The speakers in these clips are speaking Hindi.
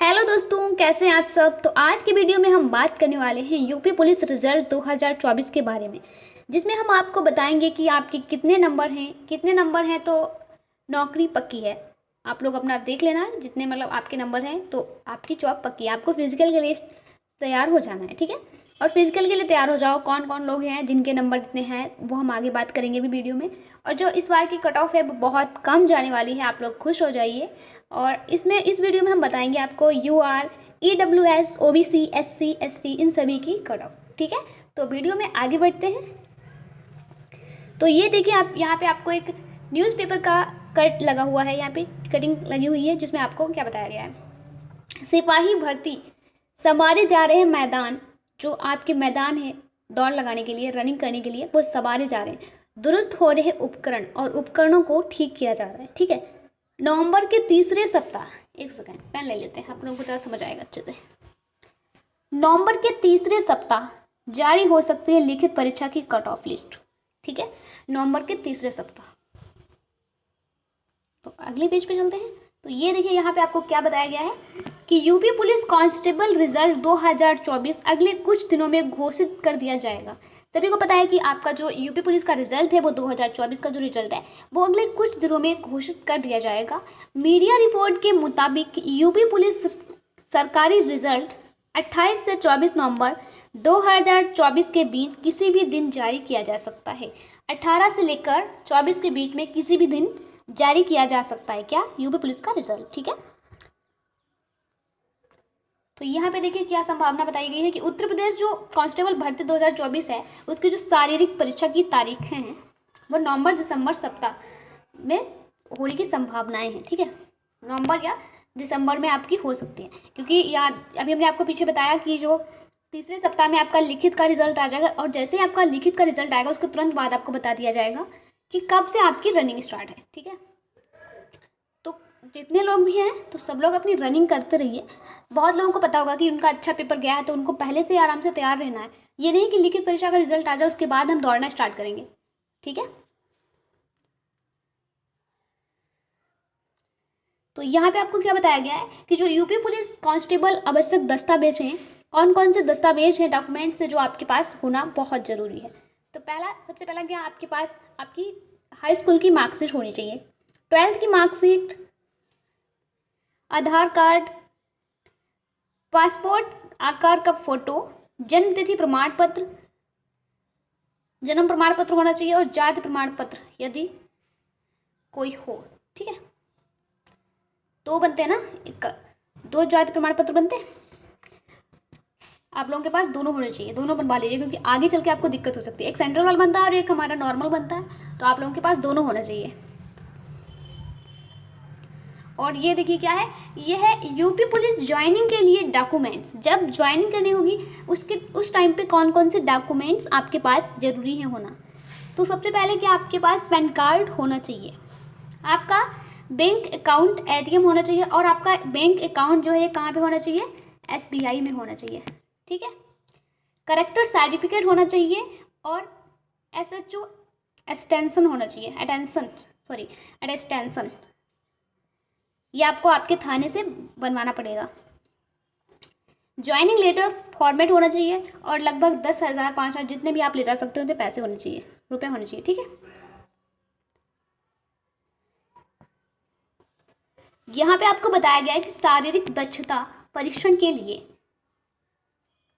हेलो दोस्तों, कैसे हैं आप सब। तो आज की वीडियो में हम बात करने वाले हैं यूपी पुलिस रिजल्ट 2024 के बारे में, जिसमें हम आपको बताएंगे कि आपके कितने नंबर हैं तो नौकरी पक्की है। आप लोग अपना देख लेना, जितने मतलब आपके नंबर हैं तो आपकी जॉब पक्की है। आपको फिजिकल के लिए तैयार हो जाना है, ठीक है। और फिजिकल के लिए तैयार हो जाओ। कौन कौन लोग हैं जिनके नंबर इतने हैं वो हम आगे बात करेंगे भी वीडियो में। और जो इस बार की कट ऑफ है वो बहुत कम जाने वाली है, आप लोग खुश हो जाइए। और इस वीडियो में हम बताएंगे आपको UR, EWS, OBC, SC, ST इन सभी की कट ऑफ, ठीक है। तो वीडियो में आगे बढ़ते हैं। तो ये देखिए, आप यहाँ पे आपको एक न्यूज़पेपर का कट लगा हुआ है, यहाँ पे कटिंग लगी हुई है जिसमें आपको क्या बताया गया है। सिपाही भर्ती संवारे जा रहे हैं मैदान। जो आपके मैदान है दौड़ लगाने के लिए, रनिंग करने के लिए, वो संवारे जा रहे हैं। दुरुस्त हो रहे उपकरण और उपकरणों को ठीक किया जा रहा है, ठीक है। नवंबर के तीसरे सप्ताह, एक सेकेंड पेन ले लेते हैं, आप लोगों को ज़्यादा समझ आएगा अच्छे से। नवंबर के तीसरे सप्ताह जारी हो सकती है लिखित परीक्षा की कट ऑफ लिस्ट, ठीक है। नवंबर के तीसरे सप्ताह। तो अगले पेज पे चलते हैं। तो ये देखिए, यहाँ पे आपको क्या बताया गया है कि यूपी पुलिस कांस्टेबल रिजल्ट 2024 अगले कुछ दिनों में घोषित कर दिया जाएगा। सभी को पता है कि आपका जो यूपी पुलिस का रिजल्ट है वो 2024 का जो रिजल्ट है वो अगले कुछ दिनों में घोषित कर दिया जाएगा। मीडिया रिपोर्ट के मुताबिक यूपी पुलिस सरकारी रिजल्ट 28 से 24 नवंबर 2024 के बीच किसी भी दिन जारी किया जा सकता है। 18 से लेकर 24 के बीच में किसी भी दिन जारी किया जा सकता है क्या, यूपी पुलिस का रिजल्ट, ठीक है। तो यहाँ पे देखिए क्या संभावना बताई गई है कि उत्तर प्रदेश जो कांस्टेबल भर्ती 2024 है उसकी जो शारीरिक परीक्षा की तारीखें हैं वो नवंबर दिसंबर सप्ताह में होने की संभावनाएं हैं, ठीक है। नवंबर या दिसंबर में आपकी हो सकती है, क्योंकि याद अभी हमने आपको पीछे बताया कि जो तीसरे सप्ताह में आपका लिखित का रिजल्ट आ जाएगा, और जैसे ही आपका लिखित का रिजल्ट आएगा उसके तुरंत बाद आपको बता दिया जाएगा कि कब से आपकी रनिंग स्टार्ट है, ठीक है। तो जितने लोग भी हैं तो सब लोग अपनी रनिंग करते रहिए। बहुत लोगों को पता होगा कि उनका अच्छा पेपर गया है तो उनको पहले से आराम से तैयार रहना है। ये नहीं कि लिखित परीक्षा का रिजल्ट आ जाए उसके बाद हम दौड़ना स्टार्ट करेंगे, ठीक है। तो यहाँ पे आपको क्या बताया गया है कि जो यूपी पुलिस कांस्टेबल आवश्यक दस्तावेज हैं, कौन कौन से दस्तावेज हैं, डॉक्यूमेंट्स है जो आपके पास होना बहुत ज़रूरी है। तो सबसे पहला क्या आपके पास आपकी हाई स्कूल की मार्कशीट होनी चाहिए, 12th की मार्कशीट, आधार कार्ड, पासपोर्ट आकार का फोटो, जन्म तिथि प्रमाण पत्र, जन्म प्रमाण पत्र होना चाहिए, और जाति प्रमाण पत्र यदि कोई हो, ठीक है। दो बनते हैं ना, एक दो जाति प्रमाण पत्र बनते हैं। आप लोगों के पास दोनों होने चाहिए, दोनों बनवा लीजिए, क्योंकि आगे चल के आपको दिक्कत हो सकती है। एक सेंट्रल वाला बनता है और एक हमारा नॉर्मल बनता है, तो आप लोगों के पास दोनों होना चाहिए। और ये देखिए क्या है, ये है यूपी पुलिस ज्वाइनिंग के लिए डॉक्यूमेंट्स। जब ज्वाइनिंग करनी होगी उस टाइम पे कौन कौन से डॉक्यूमेंट्स आपके पास ज़रूरी है होना। तो सबसे पहले कि आपके पास पैन कार्ड होना चाहिए, आपका बैंक अकाउंट ATM होना चाहिए, और आपका बैंक अकाउंट जो है कहाँ पे होना चाहिए, SBI में होना चाहिए, ठीक है। करेक्टर सर्टिफिकेट होना चाहिए, और SHO एक्सटेंशन होना चाहिए, अटेस्टेंशन ये आपको आपके थाने से बनवाना पड़ेगा। ज्वाइनिंग लेटर फॉर्मेट होना चाहिए, और लगभग 10,000 5,000 जितने भी आप ले जा सकते हो उतने पैसे होने चाहिए, रुपए होने चाहिए, ठीक है। यहाँ पे आपको बताया गया है कि शारीरिक दक्षता परीक्षण के लिए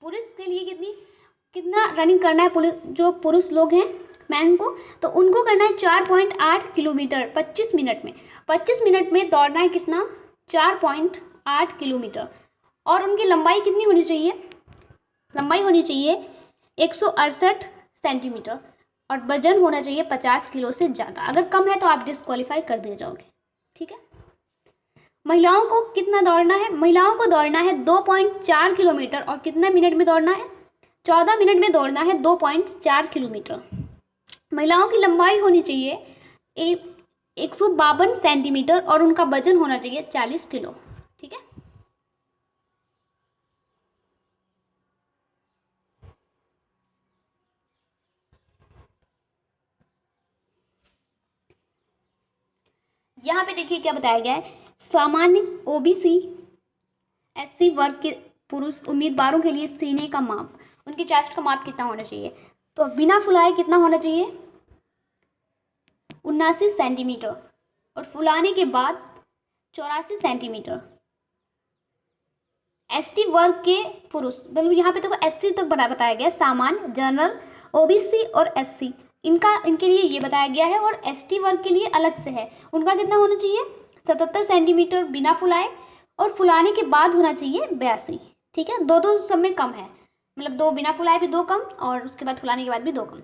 पुरुष के लिए कितना रनिंग करना है। जो पुरुष लोग हैं मैन को, तो उनको करना है 4.8 किलोमीटर 25 मिनट में। 25 मिनट में दौड़ना है कितना, 4.8 किलोमीटर। और उनकी लंबाई कितनी होनी चाहिए, लंबाई होनी चाहिए 168 सेंटीमीटर, और वजन होना चाहिए 50 किलो से ज़्यादा। अगर कम है तो आप डिस्क्वालीफाई कर दिए जाओगे, ठीक है। महिलाओं को कितना दौड़ना है, महिलाओं को दौड़ना है 2.4 किलोमीटर, और कितना मिनट में दौड़ना है, 14 मिनट में दौड़ना है 2.4 किलोमीटर। महिलाओं की लंबाई होनी चाहिए 152 सेंटीमीटर, और उनका वजन होना चाहिए 40 किलो, ठीक है। यहाँ पे देखिए क्या बताया गया है, सामान्य OBC SC वर्ग के पुरुष उम्मीदवारों के लिए सीने का माप, उनकी चेस्ट का माप कितना होना चाहिए? तो बिना फुलाए कितना होना चाहिए? 79 सेंटीमीटर, और फुलाने के बाद 84 सेंटीमीटर। ST वर्ग के पुरुष, मतलब यहाँ पे तो SC तक बताया गया, सामान्य, जनरल, OBC और SC, इनके लिए ये बताया गया है, और ST वर्ग के लिए अलग से है। उनका कितना होना चाहिए? 77 सेंटीमीटर बिना फुलाए, और फुलाने के बाद होना चाहिए 82। ठीक है, दो सब में कम है, मतलब 2 बिना फुलाए भी 2 कम, और उसके बाद फुलाने के बाद भी 2 कम,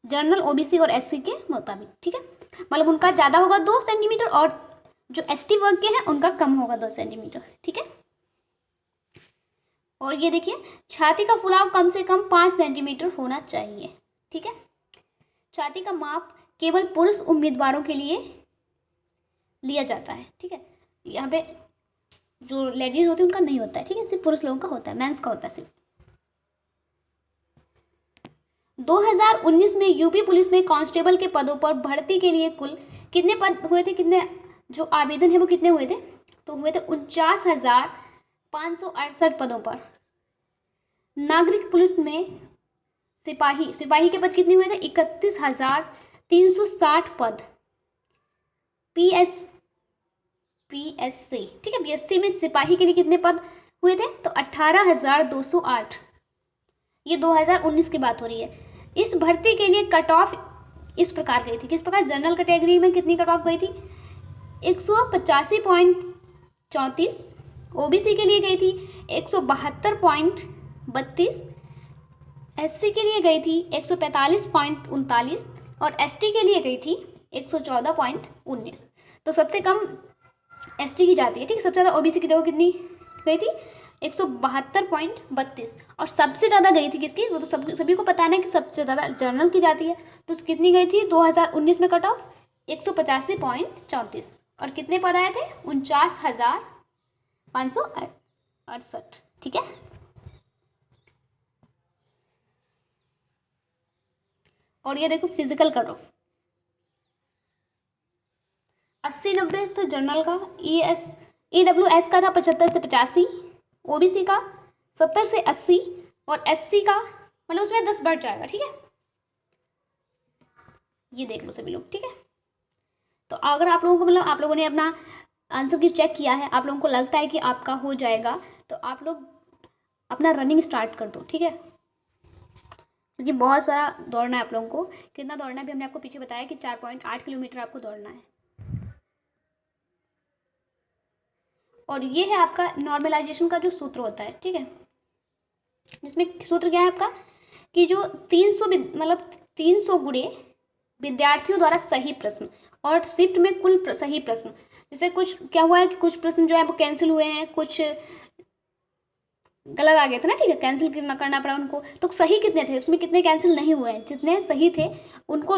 जनरल, OBC और SC के मुताबिक। ठीक है, मतलब उनका ज़्यादा होगा 2 सेंटीमीटर, और जो ST वर्ग के हैं उनका कम होगा 2 सेंटीमीटर। ठीक है, और ये देखिए, छाती का फुलाव कम से कम 5 सेंटीमीटर होना चाहिए। ठीक है, छाती का माप केवल पुरुष उम्मीदवारों के लिए लिया जाता है। ठीक है, यहाँ पे जो लेडीज होती है उनका नहीं होता है। ठीक है, सिर्फ पुरुष लोगों का होता है, मेंस का होता है सिर्फ। 2019 में यूपी पुलिस में कांस्टेबल के पदों पर भर्ती के लिए कुल कितने पद हुए थे? कितने जो आवेदन है वो कितने हुए थे? तो हुए थे 49,568 पदों पर। नागरिक पुलिस में सिपाही के पद कितने हुए थे? 31,360 पद। PSC, ठीक है, PSC में सिपाही के लिए कितने पद हुए थे? तो 18,208। ये 2019 की बात हो रही है। इस भर्ती के लिए कट ऑफ इस प्रकार गई थी, किस प्रकार? जनरल कैटेगरी में कितनी कट ऑफ गई थी? 185.34। OBC के लिए गई थी 172.32। SC के लिए गई थी 145.39, और ST के लिए गई थी 114.19। तो सबसे कम ST की जाती है। ठीक है, सबसे ज़्यादा OBC की देखो कितनी गई थी? 172.32, और सबसे ज़्यादा गई थी किसकी? वो तो सभी को पता है ना कि सबसे ज़्यादा जनरल की जाती है। तो कितनी गई थी 2019 में कट ऑफ? 185.34, और कितने पद आए थे? 49,568। ठीक है, और ये देखो फिजिकल कट ऑफ 80-90 था जनरल का, EWS का था 75 से 85, OBC का 70 से 80, और SC का मतलब उसमें 10 बढ़ जाएगा। ठीक है, ये देख लो सभी लोग। ठीक है, तो अगर आप लोगों को मतलब आप लोगों ने अपना आंसर की चेक किया है, आप लोगों को लगता है कि आपका हो जाएगा, तो आप लोग अपना रनिंग स्टार्ट कर दो। ठीक है, क्योंकि बहुत सारा दौड़ना है आप लोगों को। कितना दौड़ना है भी हमने आपको पीछे बताया कि 4.8 किलोमीटर आपको दौड़ना है। और ये है आपका नॉर्मलाइजेशन का जो सूत्र होता है। ठीक है, जिसमें सूत्र क्या है आपका कि जो 300 गुणे विद्यार्थियों द्वारा सही प्रश्न, और शिफ्ट में कुल सही प्रश्न। जैसे कुछ क्या हुआ है कि कुछ प्रश्न जो है वो कैंसिल हुए हैं, कुछ गलत आ गए थे ना। ठीक है, कैंसिल करना पड़ा उनको। तो सही कितने थे? उसमें कितने कैंसिल नहीं हुए हैं? जितने सही थे उनको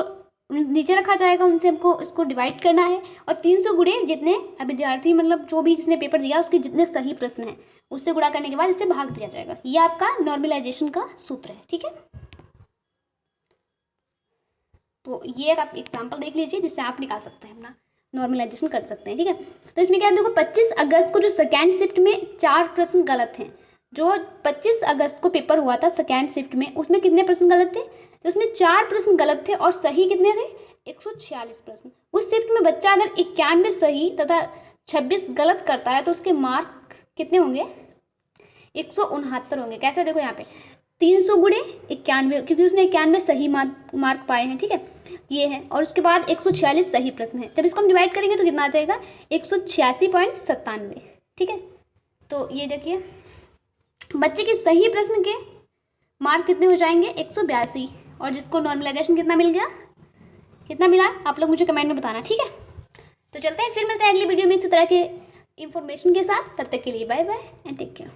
नीचे रखा जाएगा, उनसे हमको इसको डिवाइड करना है, और 300 गुणे जितने विद्यार्थी मतलब जो भी जिसने पेपर दिया उसके जितने सही प्रश्न हैं उससे गुणा करने के बाद इससे भाग दिया जाएगा। ये आपका नॉर्मलाइजेशन का सूत्र है। ठीक है, तो ये आप एग्जाम्पल देख लीजिए जिससे आप निकाल सकते हैं, अपना नॉर्मलाइजेशन कर सकते हैं। ठीक है, तो इसमें क्या देखो 25 अगस्त को जो सेकेंड शिफ्ट में 4 प्रश्न गलत हैं। जो 25 अगस्त को पेपर हुआ था सेकेंड शिफ्ट में, उसमें कितने प्रश्न गलत थे? तो उसमें 4 प्रश्न गलत थे, और सही कितने थे? 146 प्रश्न। उस शिफ्ट में बच्चा अगर 91 सही तथा 26 गलत करता है तो उसके मार्क कितने होंगे? 169 होंगे। कैसे? देखो यहाँ पे 300 गुणे 91, क्योंकि उसने 91 सही मार्क पाए हैं। ठीक है, ये है, और उसके बाद 146 सही प्रश्न है। जब इसको हम डिवाइड करेंगे तो कितना आ जाएगा? 186.97। ठीक है, तो ये देखिए बच्चे के सही प्रश्न के मार्क कितने हो जाएंगे? 182, और जिसको नॉर्मलाइजेशन कितना मिल गया? कितना मिला? आप लोग मुझे कमेंट में बताना। ठीक है, तो चलते हैं, फिर मिलते हैं अगली वीडियो में इसी तरह के इंफॉर्मेशन के साथ। तब तक के लिए bye bye and take care.